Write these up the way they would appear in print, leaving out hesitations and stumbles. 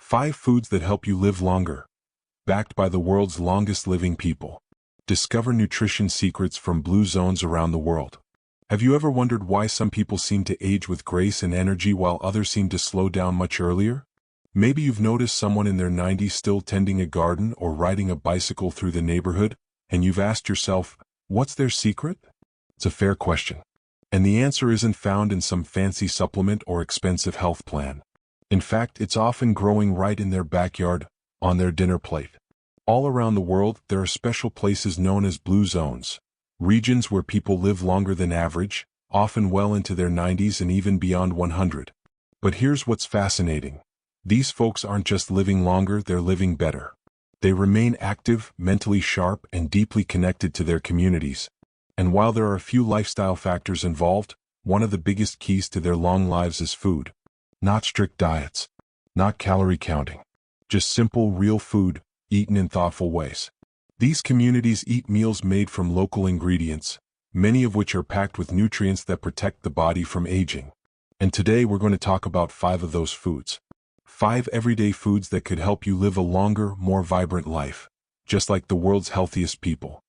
5 foods that help you live longer. Backed by the world's longest living people. Discover nutrition secrets from blue zones around the world. Have you ever wondered why some people seem to age with grace and energy while others seem to slow down much earlier? Maybe you've noticed someone in their 90s still tending a garden or riding a bicycle through the neighborhood, and you've asked yourself, what's their secret? It's a fair question. And the answer isn't found in some fancy supplement or expensive health plan. In fact, it's often growing right in their backyard, on their dinner plate. All around the world, there are special places known as blue zones, regions where people live longer than average, often well into their 90s and even beyond 100. But here's what's fascinating. These folks aren't just living longer, they're living better. They remain active, mentally sharp, and deeply connected to their communities. And while there are a few lifestyle factors involved, one of the biggest keys to their long lives is food. Not strict diets. Not calorie counting. Just simple, real food, eaten in thoughtful ways. These communities eat meals made from local ingredients, many of which are packed with nutrients that protect the body from aging. And today we're going to talk about 5 of those foods. 5 everyday foods that could help you live a longer, more vibrant life, just like the world's healthiest people.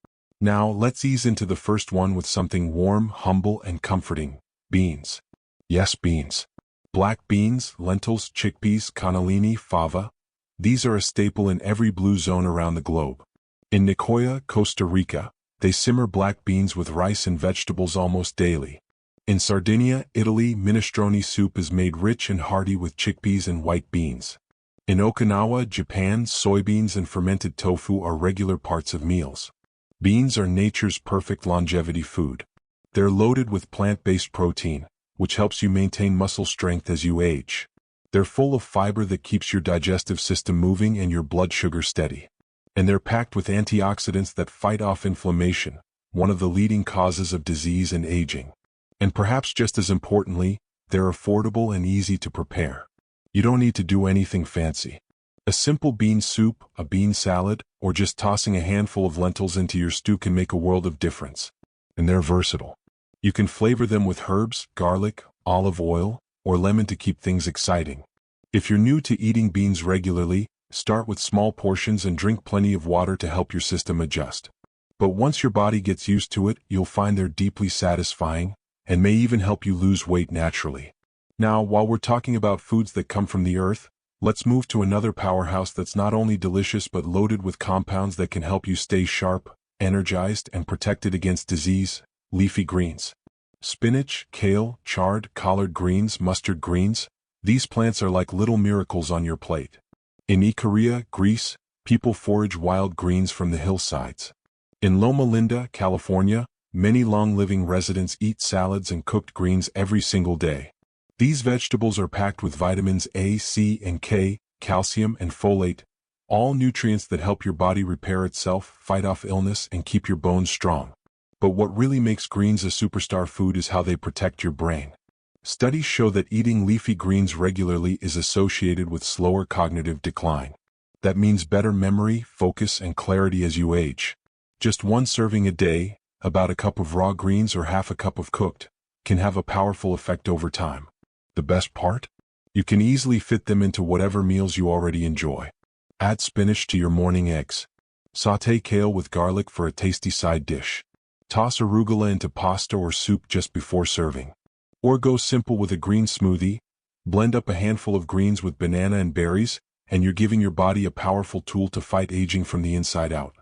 Now, let's ease into the first one with something warm, humble, and comforting. Beans. Yes, beans. Black beans, lentils, chickpeas, cannellini, fava. These are a staple in every blue zone around the globe. In Nicoya, Costa Rica, they simmer black beans with rice and vegetables almost daily. In Sardinia, Italy, minestrone soup is made rich and hearty with chickpeas and white beans. In Okinawa, Japan, soybeans and fermented tofu are regular parts of meals. Beans are nature's perfect longevity food. They're loaded with plant-based protein, which helps you maintain muscle strength as you age. They're full of fiber that keeps your digestive system moving and your blood sugar steady. And they're packed with antioxidants that fight off inflammation, one of the leading causes of disease and aging. And perhaps just as importantly, they're affordable and easy to prepare. You don't need to do anything fancy. A simple bean soup, a bean salad, or just tossing a handful of lentils into your stew can make a world of difference. And they're versatile. You can flavor them with herbs, garlic, olive oil, or lemon to keep things exciting. If you're new to eating beans regularly, start with small portions and drink plenty of water to help your system adjust. But once your body gets used to it, you'll find they're deeply satisfying, and may even help you lose weight naturally. Now, while we're talking about foods that come from the earth, let's move to another powerhouse that's not only delicious but loaded with compounds that can help you stay sharp, energized, and protected against disease. Leafy greens. Spinach, kale, chard, collard greens, mustard greens. These plants are like little miracles on your plate. In Ikaria, Greece, people forage wild greens from the hillsides. In Loma Linda, California, many long-living residents eat salads and cooked greens every single day. These vegetables are packed with vitamins A, C, and K, calcium, and folate, all nutrients that help your body repair itself, fight off illness, and keep your bones strong. But what really makes greens a superstar food is how they protect your brain. Studies show that eating leafy greens regularly is associated with slower cognitive decline. That means better memory, focus, and clarity as you age. Just one serving a day, about a cup of raw greens or half a cup of cooked, can have a powerful effect over time. The best part? You can easily fit them into whatever meals you already enjoy. Add spinach to your morning eggs. Sauté kale with garlic for a tasty side dish. Toss arugula into pasta or soup just before serving. Or go simple with a green smoothie. Blend up a handful of greens with banana and berries, and you're giving your body a powerful tool to fight aging from the inside out.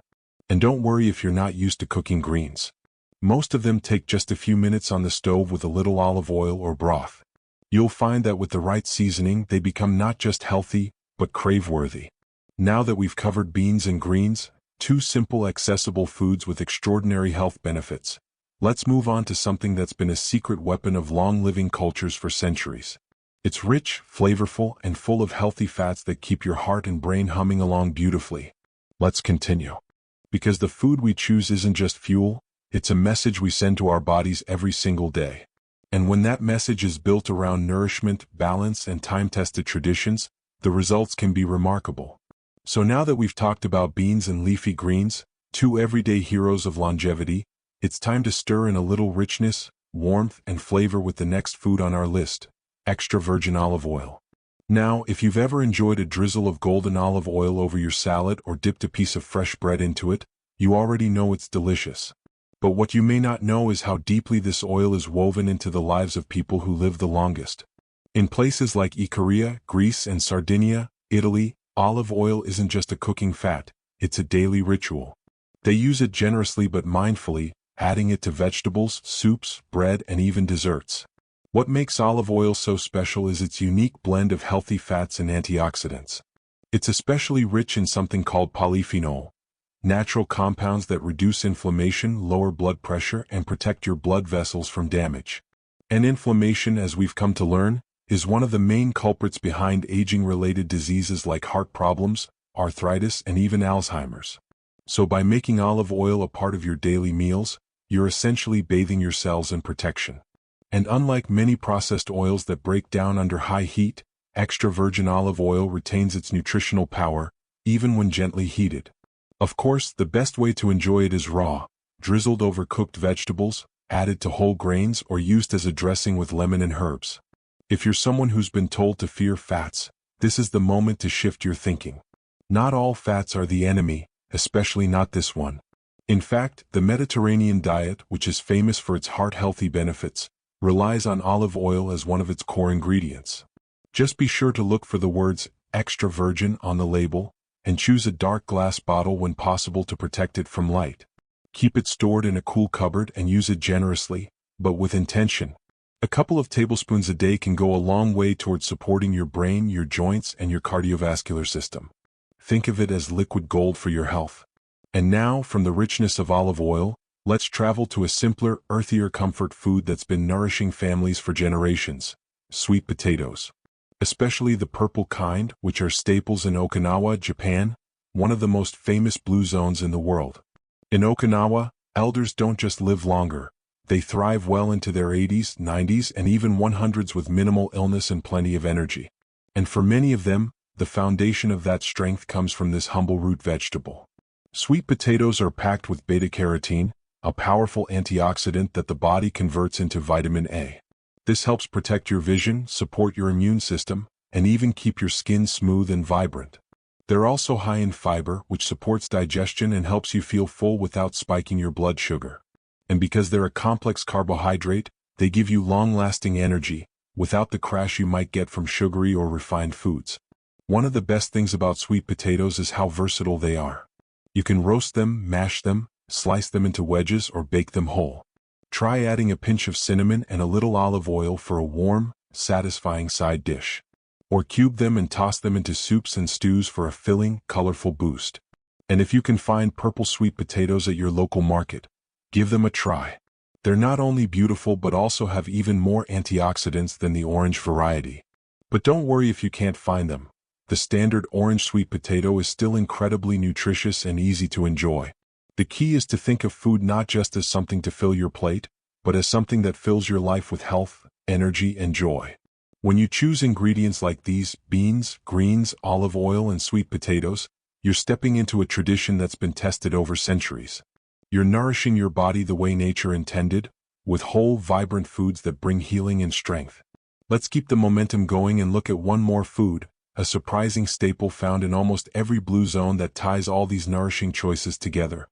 And don't worry if you're not used to cooking greens. Most of them take just a few minutes on the stove with a little olive oil or broth. You'll find that with the right seasoning, they become not just healthy, but crave-worthy. Now that we've covered beans and greens, 2 simple, accessible foods with extraordinary health benefits, let's move on to something that's been a secret weapon of long-living cultures for centuries. It's rich, flavorful, and full of healthy fats that keep your heart and brain humming along beautifully. Let's continue. Because the food we choose isn't just fuel, it's a message we send to our bodies every single day. And when that message is built around nourishment, balance, and time-tested traditions, the results can be remarkable. So now that we've talked about beans and leafy greens, 2 everyday heroes of longevity, it's time to stir in a little richness, warmth, and flavor with the next food on our list, extra virgin olive oil. Now, if you've ever enjoyed a drizzle of golden olive oil over your salad or dipped a piece of fresh bread into it, you already know it's delicious. But what you may not know is how deeply this oil is woven into the lives of people who live the longest. In places like Ikaria, Greece, and Sardinia, Italy, olive oil isn't just a cooking fat, it's a daily ritual. They use it generously but mindfully, adding it to vegetables, soups, bread, and even desserts. What makes olive oil so special is its unique blend of healthy fats and antioxidants. It's especially rich in something called polyphenol, natural compounds that reduce inflammation, lower blood pressure, and protect your blood vessels from damage. And inflammation, as we've come to learn, is one of the main culprits behind aging-related diseases like heart problems, arthritis, and even Alzheimer's. So by making olive oil a part of your daily meals, you're essentially bathing your cells in protection. And unlike many processed oils that break down under high heat, extra virgin olive oil retains its nutritional power, even when gently heated. Of course, the best way to enjoy it is raw, drizzled over cooked vegetables, added to whole grains, or used as a dressing with lemon and herbs. If you're someone who's been told to fear fats, this is the moment to shift your thinking. Not all fats are the enemy, especially not this one. In fact, the Mediterranean diet, which is famous for its heart-healthy benefits, relies on olive oil as one of its core ingredients. Just be sure to look for the words extra virgin on the label, and choose a dark glass bottle when possible to protect it from light. Keep it stored in a cool cupboard and use it generously, but with intention. A couple of tablespoons a day can go a long way towards supporting your brain, your joints, and your cardiovascular system. Think of it as liquid gold for your health. And now, from the richness of olive oil, let's travel to a simpler, earthier comfort food that's been nourishing families for generations: sweet potatoes. Especially the purple kind, which are staples in Okinawa, Japan, one of the most famous blue zones in the world. In Okinawa, elders don't just live longer, they thrive well into their 80s, 90s, and even 100s with minimal illness and plenty of energy. And for many of them, the foundation of that strength comes from this humble root vegetable. Sweet potatoes are packed with beta-carotene, a powerful antioxidant that the body converts into vitamin A. This helps protect your vision, support your immune system, and even keep your skin smooth and vibrant. They're also high in fiber, which supports digestion and helps you feel full without spiking your blood sugar. And because they're a complex carbohydrate, they give you long-lasting energy, without the crash you might get from sugary or refined foods. One of the best things about sweet potatoes is how versatile they are. You can roast them, mash them, slice them into wedges, or bake them whole. Try adding a pinch of cinnamon and a little olive oil for a warm, satisfying side dish. Or cube them and toss them into soups and stews for a filling, colorful boost. And if you can find purple sweet potatoes at your local market, give them a try. They're not only beautiful but also have even more antioxidants than the orange variety. But don't worry if you can't find them. The standard orange sweet potato is still incredibly nutritious and easy to enjoy. The key is to think of food not just as something to fill your plate, but as something that fills your life with health, energy, and joy. When you choose ingredients like these: beans, greens, olive oil, and sweet potatoes, you're stepping into a tradition that's been tested over centuries. You're nourishing your body the way nature intended, with whole, vibrant foods that bring healing and strength. Let's keep the momentum going and look at one more food, a surprising staple found in almost every blue zone that ties all these nourishing choices together.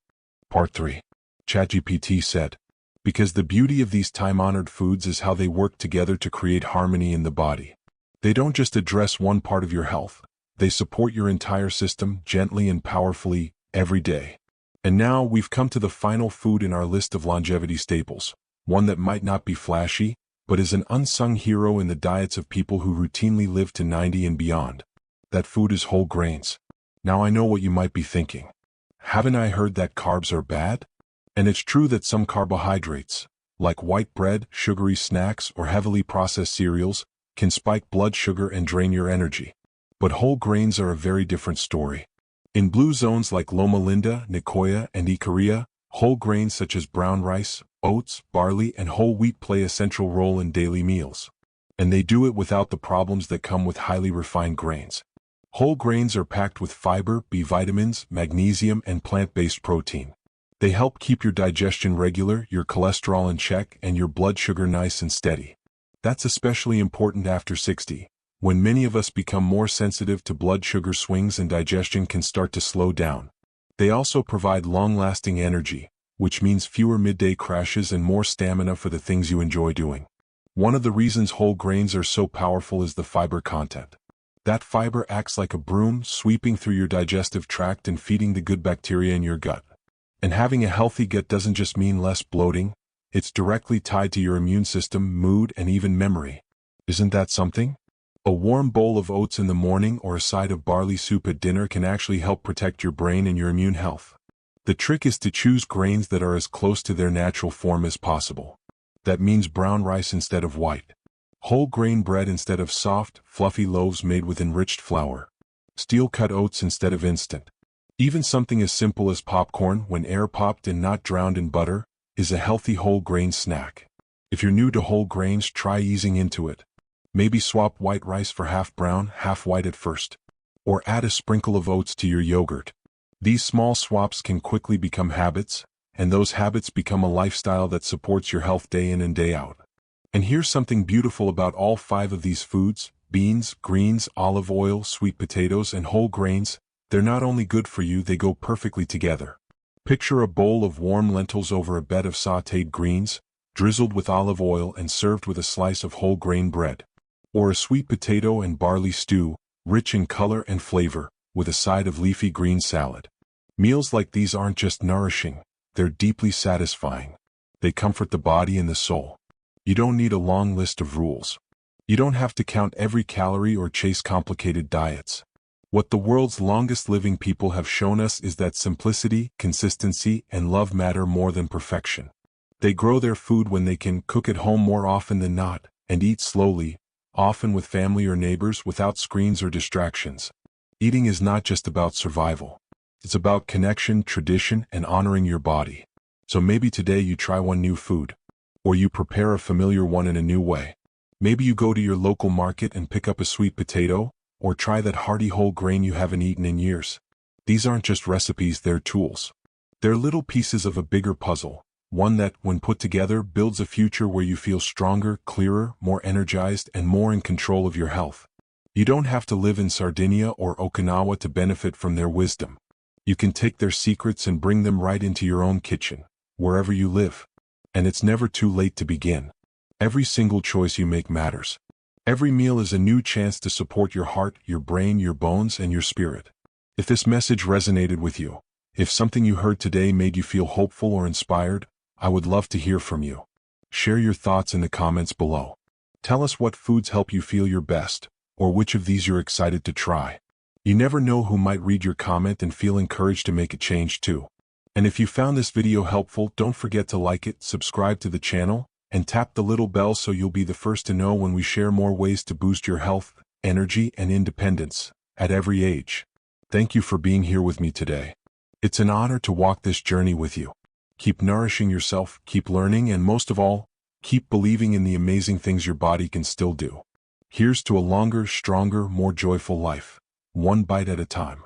Part 3. ChatGPT said, because the beauty of these time-honored foods is how they work together to create harmony in the body. They don't just address one part of your health, they support your entire system gently and powerfully, every day. And now we've come to the final food in our list of longevity staples, one that might not be flashy, but is an unsung hero in the diets of people who routinely live to 90 and beyond. That food is whole grains. Now I know what you might be thinking. Haven't I heard that carbs are bad? And it's true that some carbohydrates, like white bread, sugary snacks, or heavily processed cereals, can spike blood sugar and drain your energy. But whole grains are a very different story. In blue zones like Loma Linda, Nicoya, and Ikaria, whole grains such as brown rice, oats, barley, and whole wheat play a central role in daily meals. And they do it without the problems that come with highly refined grains. Whole grains are packed with fiber, B vitamins, magnesium, and plant-based protein. They help keep your digestion regular, your cholesterol in check, and your blood sugar nice and steady. That's especially important after 60, When many of us become more sensitive to blood sugar swings and digestion can start to slow down. They also provide long-lasting energy, which means fewer midday crashes and more stamina for the things you enjoy doing. One of the reasons whole grains are so powerful is the fiber content. That fiber acts like a broom, sweeping through your digestive tract and feeding the good bacteria in your gut. And having a healthy gut doesn't just mean less bloating, it's directly tied to your immune system, mood, and even memory. Isn't that something? A warm bowl of oats in the morning or a side of barley soup at dinner can actually help protect your brain and your immune health. The trick is to choose grains that are as close to their natural form as possible. That means brown rice instead of white. Whole grain bread instead of soft, fluffy loaves made with enriched flour. Steel-cut oats instead of instant. Even something as simple as popcorn, when air-popped and not drowned in butter, is a healthy whole grain snack. If you're new to whole grains, try easing into it. Maybe swap white rice for half brown, half white at first. Or add a sprinkle of oats to your yogurt. These small swaps can quickly become habits, and those habits become a lifestyle that supports your health day in and day out. And here's something beautiful about all 5 of these foods: beans, greens, olive oil, sweet potatoes, and whole grains. They're not only good for you, they go perfectly together. Picture a bowl of warm lentils over a bed of sautéed greens, drizzled with olive oil and served with a slice of whole grain bread. Or a sweet potato and barley stew, rich in color and flavor, with a side of leafy green salad. Meals like these aren't just nourishing, they're deeply satisfying. They comfort the body and the soul. You don't need a long list of rules. You don't have to count every calorie or chase complicated diets. What the world's longest living people have shown us is that simplicity, consistency, and love matter more than perfection. They grow their food when they can, cook at home more often than not, and eat slowly, often with family or neighbors, without screens or distractions. Eating is not just about survival. It's about connection, tradition, and honoring your body. So maybe today you try one new food. Or you prepare a familiar one in a new way. Maybe you go to your local market and pick up a sweet potato, or try that hearty whole grain you haven't eaten in years. These aren't just recipes, they're tools. They're little pieces of a bigger puzzle, one that, when put together, builds a future where you feel stronger, clearer, more energized, and more in control of your health. You don't have to live in Sardinia or Okinawa to benefit from their wisdom. You can take their secrets and bring them right into your own kitchen, wherever you live. And it's never too late to begin. Every single choice you make matters. Every meal is a new chance to support your heart, your brain, your bones, and your spirit. If this message resonated with you, if something you heard today made you feel hopeful or inspired, I would love to hear from you. Share your thoughts in the comments below. Tell us what foods help you feel your best, or which of these you're excited to try. You never know who might read your comment and feel encouraged to make a change too. And if you found this video helpful, don't forget to like it, subscribe to the channel, and tap the little bell so you'll be the first to know when we share more ways to boost your health, energy, and independence, at every age. Thank you for being here with me today. It's an honor to walk this journey with you. Keep nourishing yourself, keep learning, and most of all, keep believing in the amazing things your body can still do. Here's to a longer, stronger, more joyful life, one bite at a time.